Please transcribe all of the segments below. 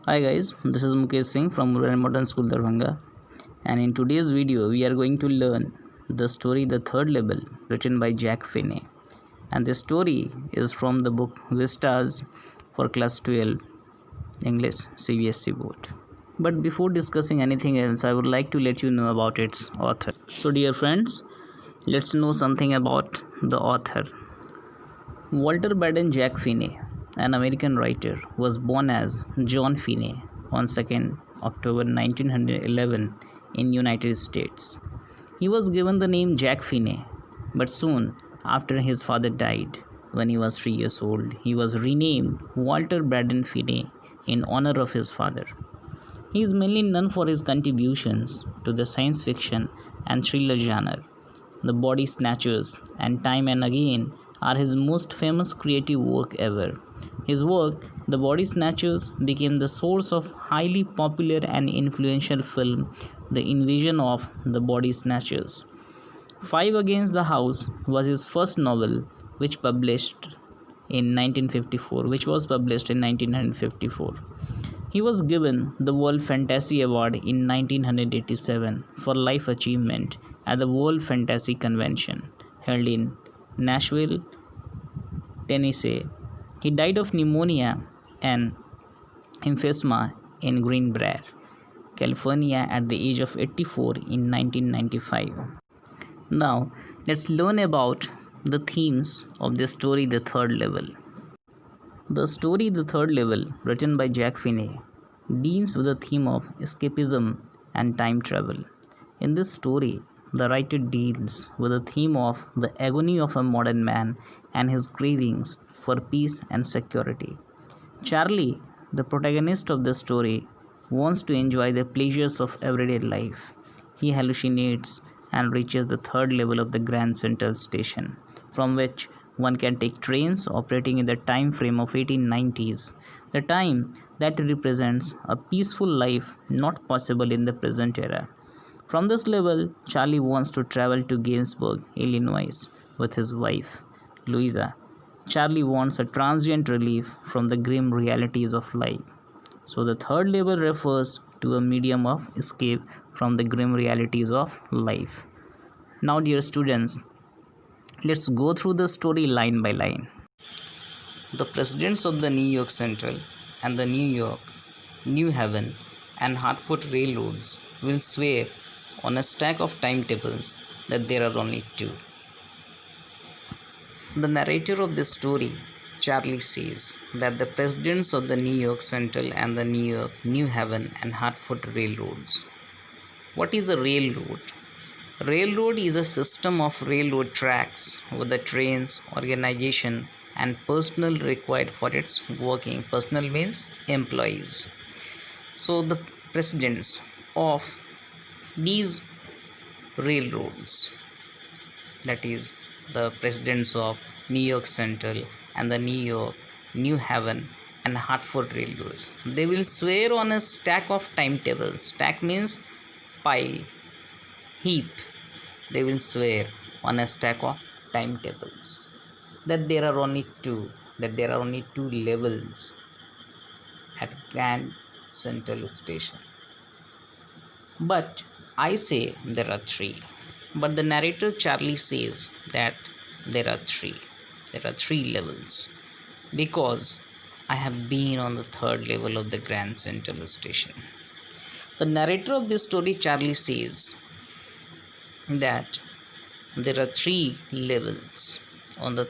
Hi guys, this is Mukesh Singh from Rural Modern School Darbhanga, and in today's video we are going to learn the story The Third Level written by Jack Finney, and this story is from the book Vistas for Class 12 English CBSE Board. But before discussing anything else, I would like to let you know about its author. So dear friends, let's know something about the author. Walter Baden Jack Finney, an American writer, was born as John Finney on 2nd October 1911 in United States. He was given the name Jack Finney, but soon after his father died when he was 3 years old, he was renamed Walter Baden Finney in honor of his father. He is mainly known for his contributions to the science fiction and thriller genre. The Body Snatchers and Time and Again are his most famous creative work ever. His work, The Body Snatchers, became the source of highly popular and influential film The Invasion of the Body Snatchers. Five Against the House was his first novel, which was published in 1954. He was given the World Fantasy Award in 1987 for life achievement at the World Fantasy Convention held in Nashville, Tennessee. He died of pneumonia and emphysema in Greenbrier, California at the age of 84 in 1995. Now, let's learn about the themes of the story The Third Level. The story The Third Level, written by Jack Finney, deals with the theme of escapism and time travel. In this story, the writer deals with the theme of the agony of a modern man and his cravings for peace and security. Charlie, the protagonist of the story, wants to enjoy the pleasures of everyday life. He hallucinates and reaches the third level of the Grand Central Station, from which one can take trains operating in the time frame of 1890s, the time that represents a peaceful life not possible in the present era. From this level, Charlie wants to travel to Gainesburg, Illinois with his wife, Louisa. Charlie wants a transient relief from the grim realities of life. So the third level refers to a medium of escape from the grim realities of life. Now dear students, let's go through the story line by line. The presidents of the New York Central and the New York, New Haven and Hartford railroads will swear on a stack of timetables that there are only two. The narrator of this story, Charlie, says that the presidents of the New York Central and the New York, New Haven and Hartford railroads. What is a railroad? Railroad is a system of railroad tracks with the trains, organization and personnel required for its working. Personnel means employees. So the presidents of these railroads, that is the presidents of New York Central and the New York, New Haven and Hartford railroads, they will swear on a stack of timetables. Stack means pile, heap. They will swear on a stack of timetables that there are only two levels at Grand Central Station. But I say there are three. But the narrator Charlie says that there are three levels, because I have been on the third level of the Grand Central Station. The narrator of this story, Charlie, says that there are three levels of the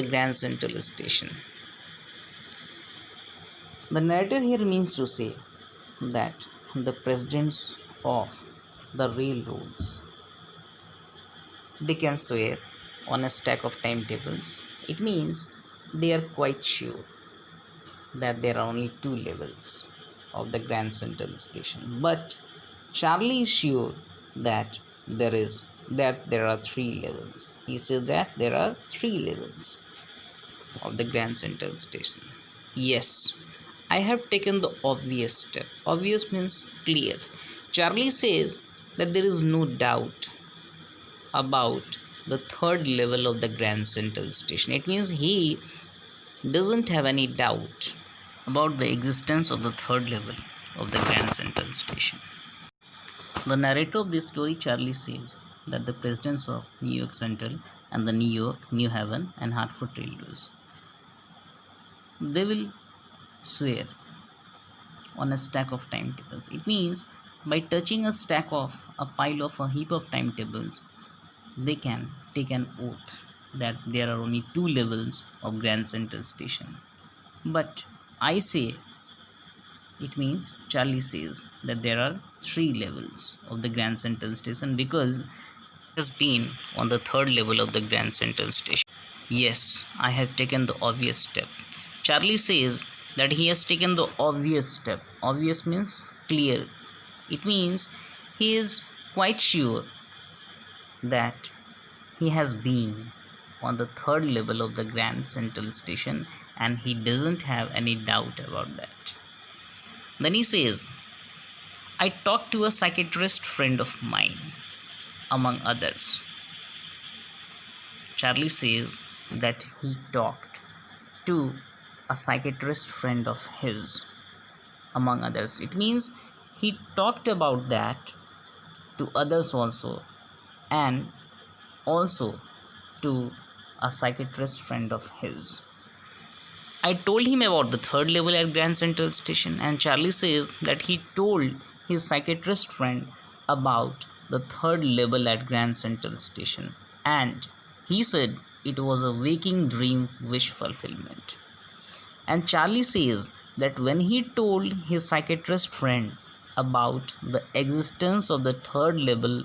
Grand Central Station. The narrator here means to say that the presidents of the railroads, they can swear on a stack of timetables. It means they are quite sure that there are only two levels of the Grand Central Station. But Charlie is sure that there are three levels. He says that there are three levels of the Grand Central Station. Yes, I have taken the obvious step. Obvious means clear. Charlie says that there is no doubt about the third level of the Grand Central Station. It means he doesn't have any doubt about the existence of the third level of the Grand Central Station. The narrator of this story, Charlie, says that the presidents of New York Central and the New York, New Haven, and Hartford Railways, they will swear on a stack of timetables. It means by touching a stack of a pile of a heap of timetables, they can take an oath that there are only two levels of Grand Central Station. But I say, it means Charlie says that there are three levels of the Grand Central Station because he has been on the third level of the Grand Central Station. Yes, I have taken the obvious step. Charlie says that he has taken the obvious step. Obvious means clear. It means he is quite sure that he has been on the third level of the Grand Central Station and he doesn't have any doubt about that. Then he says, I talked to a psychiatrist friend of mine, among others. Charlie says that he talked to a psychiatrist friend of his, among others. It means he talked about that to others also, and also to a psychiatrist friend of his. I told him about the third level at Grand Central Station, and Charlie says that he told his psychiatrist friend about the third level at Grand Central Station, and he said it was a waking dream wish fulfillment. And Charlie says that when he told his psychiatrist friend about the existence of the third level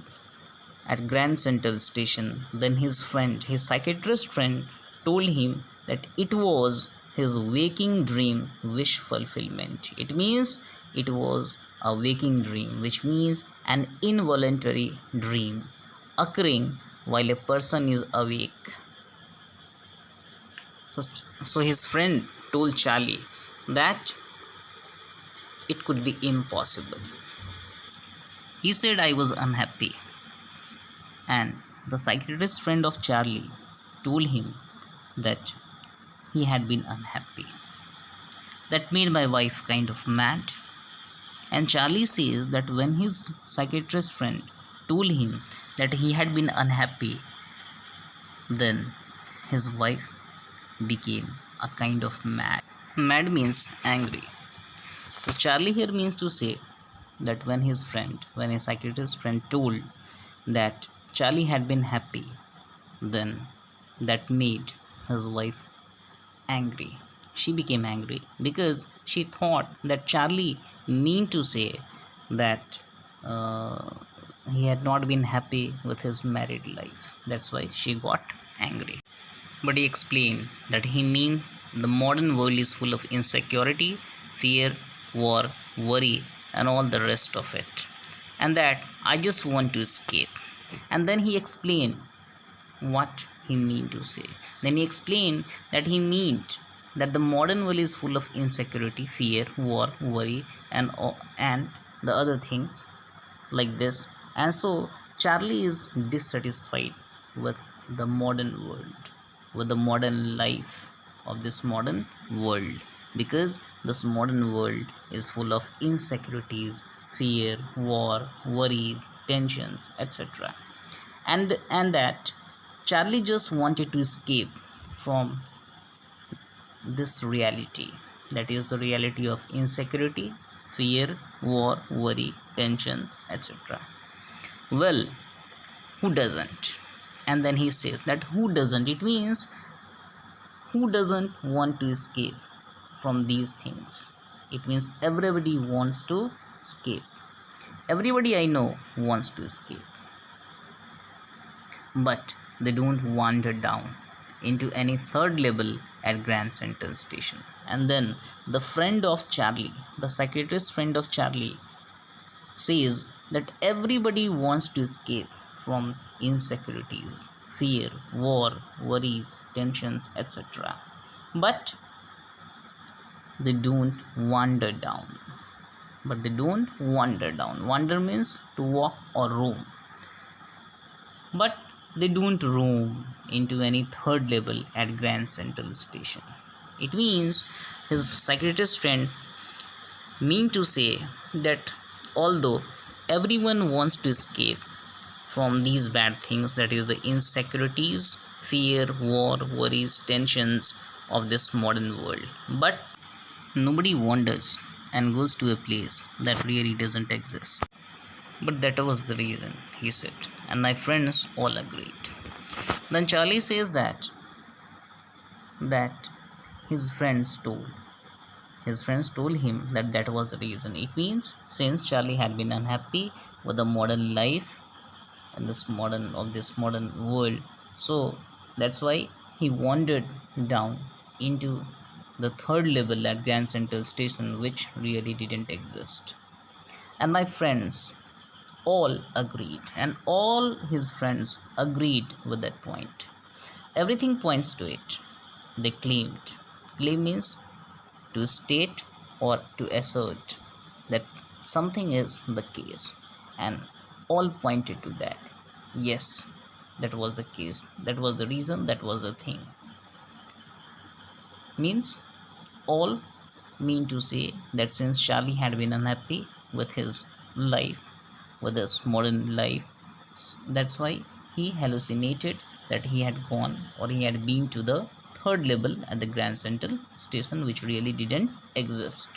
at Grand Central Station, then his psychiatrist friend, told him that it was his waking dream wish fulfillment. It means it was a waking dream, which means an involuntary dream occurring while a person is awake. So his friend told Charlie that it could be impossible. He said I was unhappy, and the psychiatrist friend of Charlie told him that he had been unhappy. That made my wife kind of mad. And Charlie says that when his psychiatrist friend told him that he had been unhappy, then his wife became a kind of mad. Mad means angry. So Charlie here means to say that when his psychiatrist friend told that Charlie had been happy, then that made his wife angry. She became angry because she thought that Charlie meant to say that he had not been happy with his married life. That's why she got angry. But he explained that he meant the modern world is full of insecurity, fear, war, worry, and all the rest of it, and that I just want to escape. And then he explained what he meant to say. Then he explained that he meant that the modern world is full of insecurity, fear, war, worry, and the other things like this. And so Charlie is dissatisfied with the modern world, with the modern life of this modern world, because this modern world is full of insecurities, fear, war, worries, tensions, etc. And that Charlie just wanted to escape from this reality, that is the reality of insecurity, fear, war, worry, tension, etc. Well, who doesn't? And then he says that who doesn't? It means who doesn't want to escape from these things? It means everybody wants to escape. Everybody I know wants to escape, but they don't wander down into any third level at Grand Central Station. And then the friend of Charlie, the psychiatrist friend of Charlie, says that everybody wants to escape from insecurities, fear, war, worries, tensions, etc. But they don't wander down. Wander means to walk or roam. But they don't roam into any third level at Grand Central Station. It means his psychiatrist friend mean to say that although everyone wants to escape from these bad things, that is the insecurities, fear, war, worries, tensions of this modern world, but nobody wanders and goes to a place that really doesn't exist. But that was the reason, he said, and my friends all agreed. Then Charlie says that his friends told him that that was the reason. It means since Charlie had been unhappy with the modern life and this modern world, so that's why he wandered down into the third level at Grand Central Station, which really didn't exist. And my friends all agreed, and all his friends agreed with that point. Everything points to it. They claimed. Claim means to state or to assert that something is the case, and all pointed to that. Yes, that was the case, that was the reason, that was the thing. Means all mean to say that since Charlie had been unhappy with his life, with his modern life, that's why he hallucinated that he had gone or he had been to the third level at the Grand Central Station, which really didn't exist.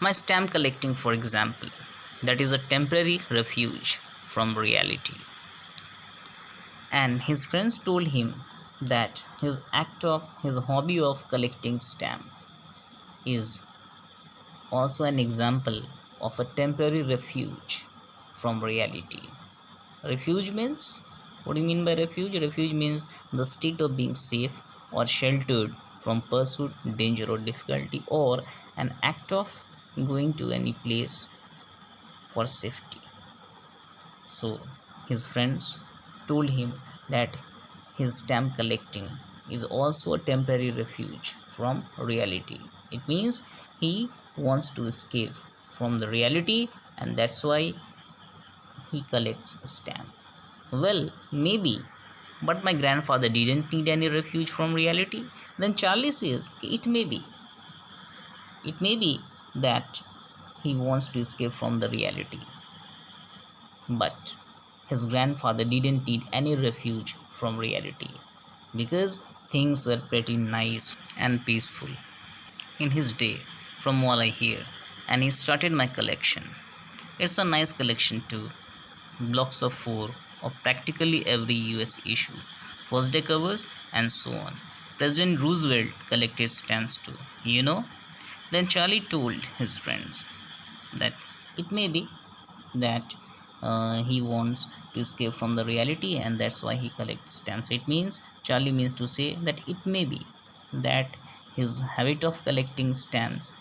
My stamp collecting, for example, that is a temporary refuge from reality. And his friends told him that his hobby of collecting stamp is also an example of a temporary refuge from reality. Refuge means, what do you mean by refuge? Refuge means the state of being safe or sheltered from pursuit, danger, or difficulty, or an act of going to any place for safety. So his friends told him that his stamp collecting is also a temporary refuge from reality. It means he wants to escape from the reality, and that's why he collects stamp. Well, maybe, but my grandfather didn't need any refuge from reality. Then Charlie says it may be that he wants to escape from the reality, but his grandfather didn't need any refuge from reality because things were pretty nice and peaceful in his day, from all I hear. And he started my collection. It's a nice collection too. Blocks of four of practically every US issue, first day covers, and so on. President Roosevelt collected stamps too, you know? Then Charlie told his friends that it may be that he wants to escape from the reality, and that's why he collects stamps. It means Charlie means to say that it may be that his habit of collecting stamps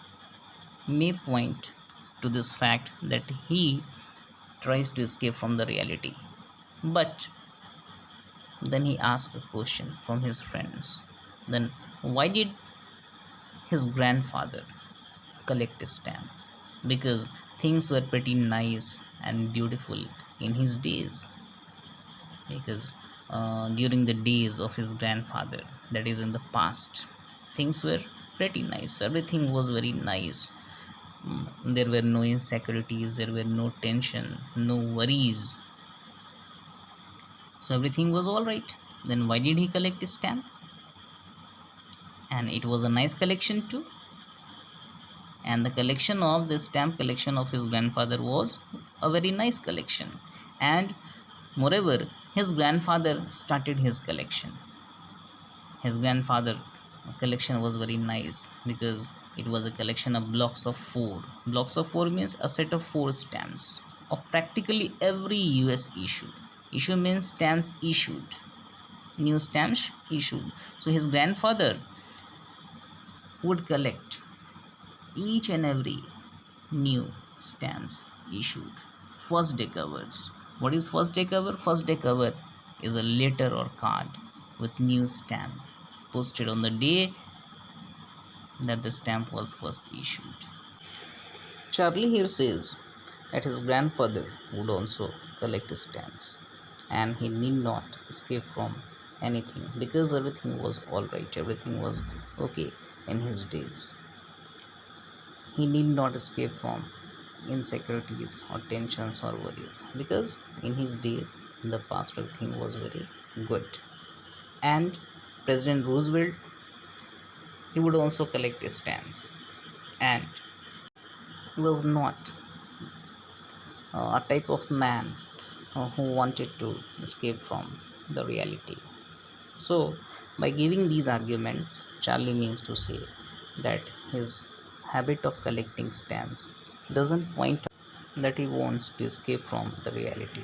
may point to this fact that he tries to escape from the reality. But then he asked a question from his friends. Then why did his grandfather collect stamps? Because things were pretty nice and beautiful in his days. Because during the days of his grandfather, that is in the past, things were pretty nice. Everything was very nice. There were no insecurities, there were no tension, no worries, so everything was all right. Then why did he collect stamps? And it was a nice collection too. And the collection of the stamp collection of his grandfather was a very nice collection. And moreover, his grandfather started his collection. His grandfather collection was very nice because it was a collection of blocks of four. Blocks of four means a set of four stamps of practically every US issue. Issue means stamps issued, new stamps issued. So his grandfather would collect each and every new stamps issued. First day covers. What is first day cover? First day cover is a letter or card with new stamp posted on the day that the stamp was first issued. Charlie here says that his grandfather would also collect stamps, and he need not escape from anything, because everything was all right, everything was okay in his days. He need not escape from insecurities or tensions or worries, because in his days, in the past, everything was very good. And President Roosevelt, he would also collect stamps, and he was not a type of man who wanted to escape from the reality. So, by giving these arguments, Charlie means to say that his habit of collecting stamps doesn't point out that he wants to escape from the reality.